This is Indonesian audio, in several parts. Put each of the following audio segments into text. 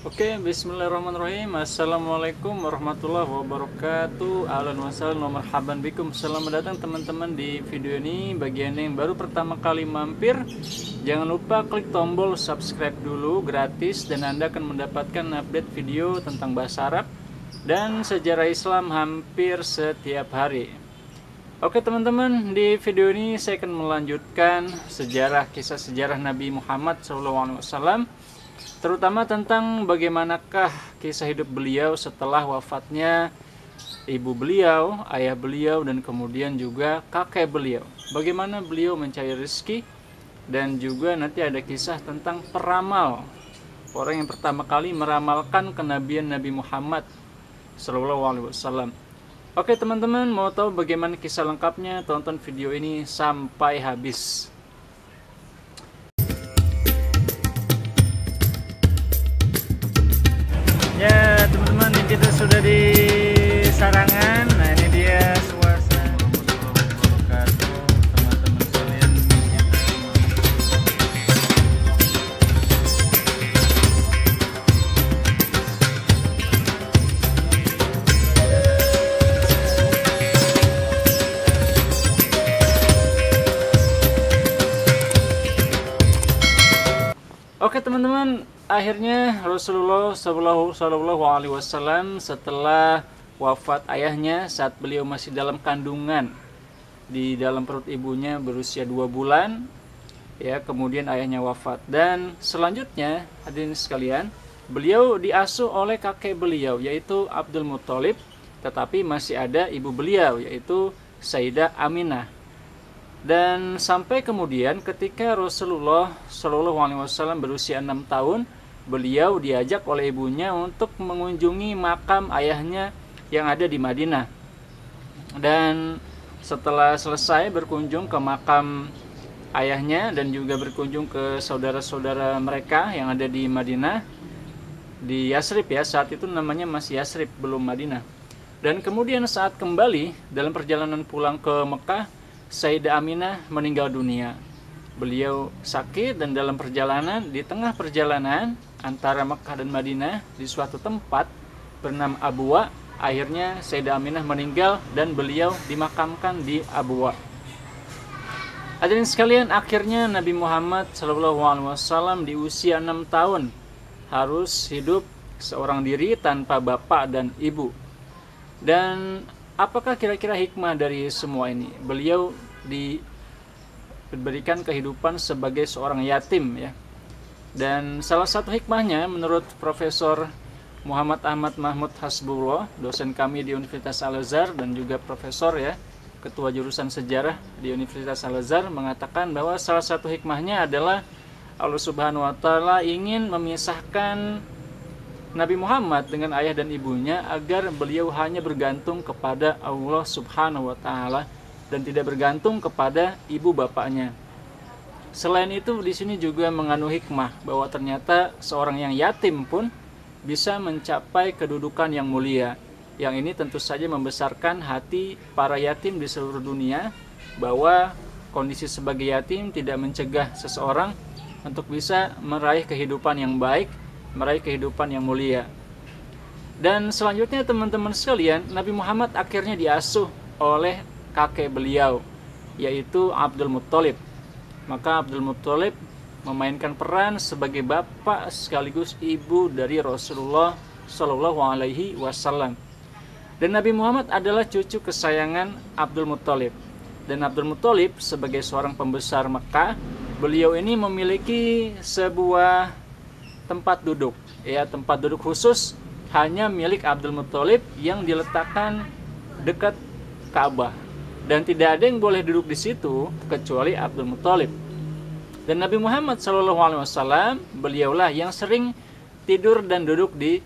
Oke, bismillahirrahmanirrahim. Assalamualaikum warahmatullahi wabarakatuh. Ahlan wa sahlan wa marhaban bikum. Selamat datang teman-teman di video ini. Bagi Anda yang baru pertama kali mampir, jangan lupa klik tombol subscribe dulu, gratis, dan Anda akan mendapatkan update video tentang bahasa Arab dan sejarah Islam hampir setiap hari. Oke teman-teman, di video ini saya akan melanjutkan kisah sejarah Nabi Muhammad SAW, terutama tentang bagaimanakah kisah hidup beliau setelah wafatnya ibu beliau, ayah beliau, dan kemudian juga kakek beliau. Bagaimana beliau mencari rezeki, dan juga nanti ada kisah tentang peramal, orang yang pertama kali meramalkan kenabian Nabi Muhammad SAW. Oke teman-teman, mau tahu bagaimana kisah lengkapnya? Tonton video ini sampai habis. Ya teman-teman, kita sudah di Sarangan. Nah ini dia suasana. Teman-teman sekalian. Oke teman-teman, akhirnya Rasulullah Shallallahu Alaihi Wasallam setelah wafat ayahnya saat beliau masih dalam kandungan di dalam perut ibunya berusia 2 bulan, ya, kemudian ayahnya wafat, dan selanjutnya hadirin sekalian, beliau diasuh oleh kakek beliau yaitu Abdul Muthalib, tetapi masih ada ibu beliau yaitu Sayyidah Aminah. Dan sampai kemudian ketika Rasulullah SAW berusia 6 tahun, beliau diajak oleh ibunya untuk mengunjungi makam ayahnya yang ada di Madinah. Dan setelah selesai berkunjung ke makam ayahnya dan juga berkunjung ke saudara-saudara mereka yang ada di Madinah, di Yasrib ya, saat itu namanya masih Yasrib, belum Madinah. Dan kemudian saat kembali dalam perjalanan pulang ke Mekah, Sayyidah Aminah meninggal dunia. Beliau sakit, dan dalam perjalanan, di tengah perjalanan antara Mekah dan Madinah, di suatu tempat bernama Abwa, akhirnya Sayyidah Aminah meninggal dan beliau dimakamkan di Abwa. Hadirin sekalian, akhirnya Nabi Muhammad SAW di usia 6 tahun harus hidup seorang diri tanpa bapak dan ibu. Dan apakah kira-kira hikmah dari semua ini? Beliau diberikan kehidupan sebagai seorang yatim ya. Dan salah satu hikmahnya menurut Profesor Muhammad Ahmad Mahmud Hasbullah, dosen kami di Universitas Al-Azhar dan juga profesor ya, ketua jurusan sejarah di Universitas Al-Azhar, mengatakan bahwa salah satu hikmahnya adalah Allah Subhanahu wa taala ingin memisahkan Nabi Muhammad dengan ayah dan ibunya agar beliau hanya bergantung kepada Allah Subhanahu wa taala dan tidak bergantung kepada ibu bapaknya. Selain itu, di sini juga mengandung hikmah bahwa ternyata seorang yang yatim pun bisa mencapai kedudukan yang mulia. Yang ini tentu saja membesarkan hati para yatim di seluruh dunia, bahwa kondisi sebagai yatim tidak mencegah seseorang untuk bisa meraih kehidupan yang baik, meraih kehidupan yang mulia. Dan selanjutnya teman-teman sekalian, Nabi Muhammad akhirnya diasuh oleh kakek beliau yaitu Abdul Muthalib. Maka Abdul Muthalib memainkan peran sebagai bapak sekaligus ibu dari Rasulullah Shallallahu Alaihi Wasallam. Dan Nabi Muhammad adalah cucu kesayangan Abdul Muthalib. Dan Abdul Muthalib sebagai seorang pembesar Mekah, beliau ini memiliki sebuah tempat duduk, ya, tempat duduk khusus hanya milik Abdul Muthalib yang diletakkan dekat Ka'bah, dan tidak ada yang boleh duduk di situ kecuali Abdul Muthalib. Dan Nabi Muhammad SAW, beliaulah yang sering tidur dan duduk di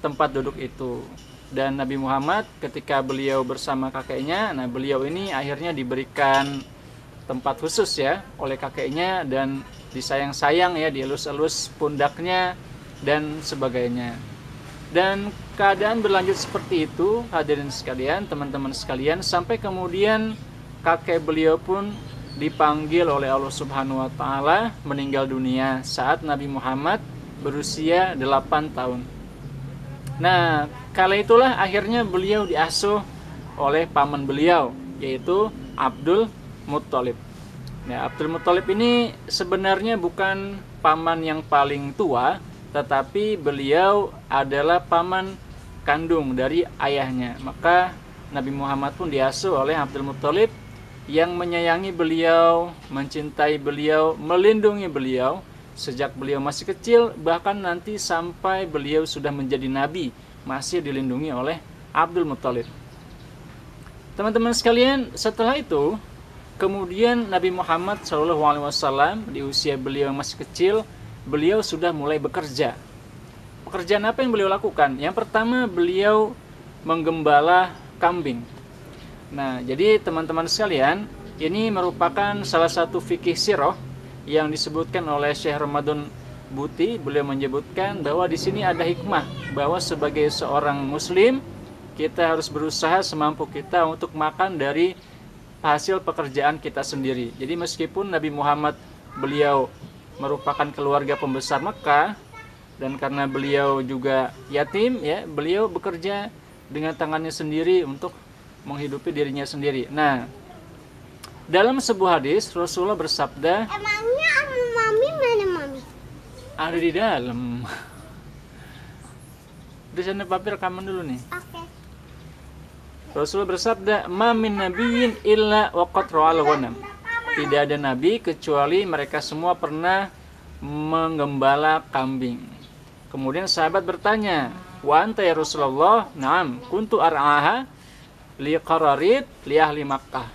tempat duduk itu. Dan Nabi Muhammad ketika beliau bersama kakeknya, nah beliau ini akhirnya diberikan tempat khusus ya oleh kakeknya, dan disayang-sayang ya, dielus-elus pundaknya dan sebagainya. Dan keadaan berlanjut seperti itu, hadirin sekalian, teman-teman sekalian, sampai kemudian kakek beliau pun dipanggil oleh Allah Subhanahu wa taala meninggal dunia saat Nabi Muhammad berusia 8 tahun. Nah, kala itulah akhirnya beliau diasuh oleh paman beliau, yaitu Abdul Muttalib. Nah, Abdul Muttalib ini sebenarnya bukan paman yang paling tua, tetapi beliau adalah paman kandung dari ayahnya. Maka Nabi Muhammad pun diasuh oleh Abdul Muttalib yang menyayangi beliau, mencintai beliau, melindungi beliau sejak beliau masih kecil, bahkan nanti sampai beliau sudah menjadi nabi, masih dilindungi oleh Abdul Muttalib. Teman-teman sekalian, setelah itu kemudian Nabi Muhammad SAW di usia beliau yang masih kecil, beliau sudah mulai bekerja. Pekerjaan apa yang beliau lakukan? Yang pertama, beliau menggembala kambing. Nah, jadi teman-teman sekalian, ini merupakan salah satu fikih sirah yang disebutkan oleh Syekh Ramadan Buti. Beliau menyebutkan bahwa di sini ada hikmah bahwa sebagai seorang muslim kita harus berusaha semampu kita untuk makan dari hasil pekerjaan kita sendiri. Jadi meskipun Nabi Muhammad beliau merupakan keluarga pembesar Mekah, dan karena beliau juga yatim ya, beliau bekerja dengan tangannya sendiri untuk menghidupi dirinya sendiri. Nah, dalam sebuah hadis Rasulullah bersabda, emangnya mami mana mami? ada di dalam. Di sana papi rekaman dulu nih. Oke. Rasulullah bersabda, "Ma min nabiyyin illa waqad ra'al ghanam." Tidak ada nabi kecuali mereka semua pernah menggembala kambing. Kemudian sahabat bertanya, "Wa anta ya Rasulullah?" "Na'am, kuntu ar'aha li qararid li ahli Makkah."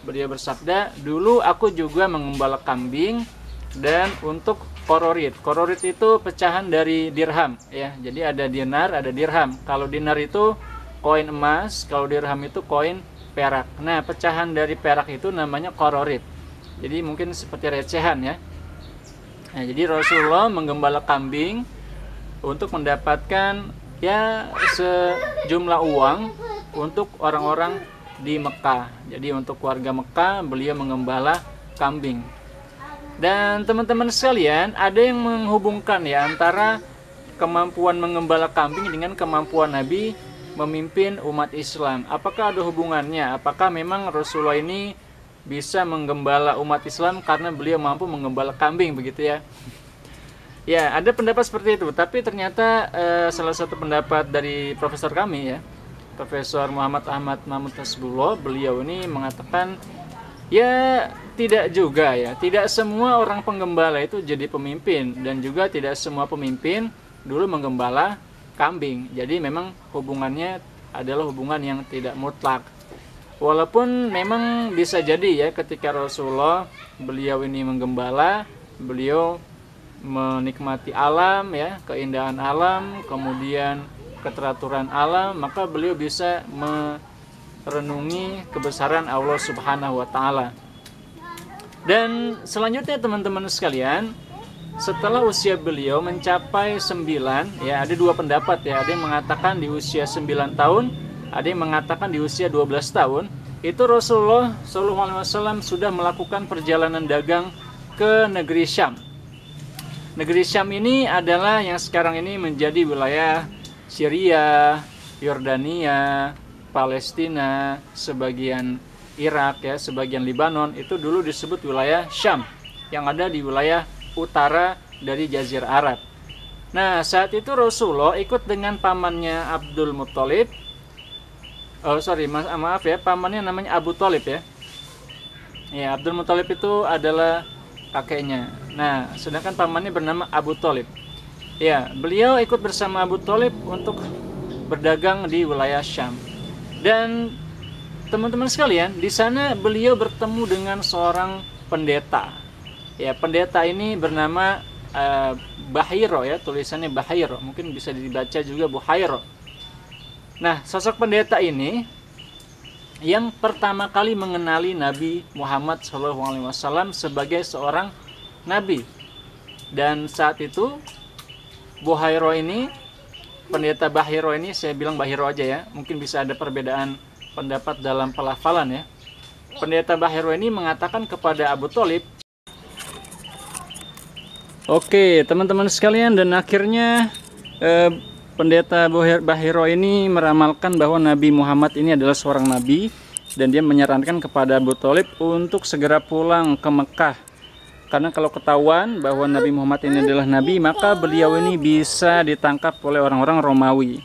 Beliau bersabda, "Dulu aku juga mengembala kambing dan untuk qararid." Qararid itu pecahan dari dirham ya. Jadi ada dinar, ada dirham. Kalau dinar itu koin emas, kalau dirham itu koin perak. Nah, pecahan dari perak itu namanya qararid. Jadi mungkin seperti recehan ya. Nah, jadi Rasulullah menggembala kambing untuk mendapatkan ya sejumlah uang untuk orang-orang di Mekah. Jadi untuk warga Mekah beliau mengembala kambing. Dan teman-teman sekalian, ada yang menghubungkan ya antara kemampuan mengembala kambing dengan kemampuan Nabi memimpin umat Islam. Apakah ada hubungannya? Apakah memang Rasulullah ini bisa menggembala umat Islam karena beliau mampu menggembala kambing begitu ya? Ya, ada pendapat seperti itu. Tapi ternyata salah satu pendapat dari profesor kami ya, Profesor Muhammad Ahmad Mahmud Hasbullah, beliau ini mengatakan ya tidak juga ya, tidak semua orang penggembala itu jadi pemimpin, dan juga tidak semua pemimpin dulu menggembala kambing. Jadi memang hubungannya adalah hubungan yang tidak mutlak. Walaupun memang bisa jadi ya ketika Rasulullah beliau ini menggembala, beliau menikmati alam ya, keindahan alam, kemudian keteraturan alam, maka beliau bisa merenungi kebesaran Allah Subhanahu wa taala. Dan selanjutnya teman-teman sekalian, setelah usia beliau mencapai 9, ya ada dua pendapat ya, ada yang mengatakan di usia 9 tahun, ada yang mengatakan di usia 12 tahun, itu Rasulullah SAW sudah melakukan perjalanan dagang ke negeri Syam. Negeri Syam ini adalah yang sekarang ini menjadi wilayah Syria, Yordania, Palestina, sebagian Irak ya, sebagian Libanon, itu dulu disebut wilayah Syam yang ada di wilayah utara dari Jazirah Arab. Nah, saat itu Rasulullah ikut dengan pamannya Abdul Muttalib. Maaf ya, pamannya namanya Abu Thalib ya. Ya, Abdul Muttalib itu adalah kakeknya. Nah, sedangkan pamannya bernama Abu Thalib. Ya, beliau ikut bersama Abu Thalib untuk berdagang di wilayah Syam. Dan teman-teman sekalian, di sana beliau bertemu dengan seorang pendeta. Ya, pendeta ini bernama Bahiro ya, tulisannya Bahiro, mungkin bisa dibaca juga Buhairo. Nah, sosok pendeta ini yang pertama kali mengenali Nabi Muhammad SAW sebagai seorang nabi. Dan saat itu Buhairo ini, pendeta Bahiro ini, saya bilang Bahiro aja ya, mungkin bisa ada perbedaan pendapat dalam pelafalan ya. Pendeta Bahiro ini mengatakan kepada Abu Thalib, Oke, teman-teman sekalian, dan akhirnya Pendeta Bahiro ini meramalkan bahwa Nabi Muhammad ini adalah seorang nabi, dan dia menyarankan kepada Abu Thalib untuk segera pulang ke Mekah. Karena kalau ketahuan bahwa Nabi Muhammad ini adalah nabi, maka beliau ini bisa ditangkap oleh orang-orang Romawi.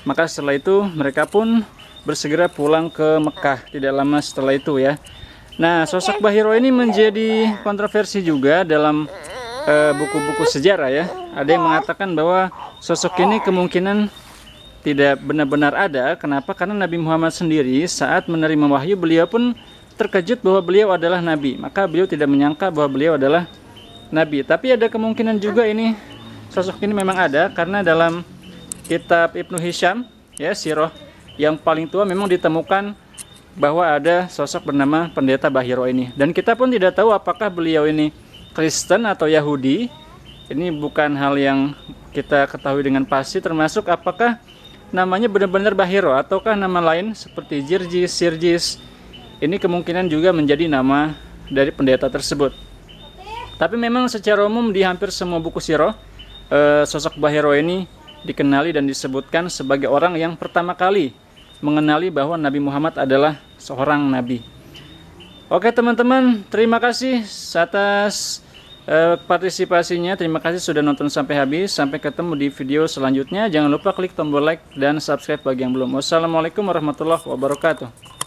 Maka setelah itu mereka pun bersegera pulang ke Mekah tidak lama setelah itu ya. Nah, sosok Bahiro ini menjadi kontroversi juga dalam buku-buku sejarah ya. Ada yang mengatakan bahwa sosok ini kemungkinan tidak benar-benar ada. Kenapa? Karena Nabi Muhammad sendiri saat menerima wahyu, beliau pun terkejut bahwa beliau adalah nabi. Maka beliau tidak menyangka bahwa beliau adalah nabi. Tapi ada kemungkinan juga ini sosok ini memang ada, karena dalam kitab Ibnu Hisham ya, Sirah yang paling tua, memang ditemukan bahwa ada sosok bernama Pendeta Bahiro ini. Dan kita pun tidak tahu apakah beliau ini Kristen atau Yahudi. Ini bukan hal yang kita ketahui dengan pasti, termasuk apakah namanya benar-benar Bahiro ataukah nama lain seperti Jirjis, Sirjis. Ini kemungkinan juga menjadi nama dari pendeta tersebut. Tapi memang secara umum di hampir semua buku sirah, sosok Bahiro ini dikenali dan disebutkan sebagai orang yang pertama kali mengenali bahwa Nabi Muhammad adalah seorang nabi. Oke teman-teman, terima kasih atas partisipasinya. Terima kasih sudah nonton sampai habis. Sampai ketemu di video selanjutnya. Jangan lupa klik tombol like dan subscribe bagi yang belum. Wassalamualaikum warahmatullahi wabarakatuh.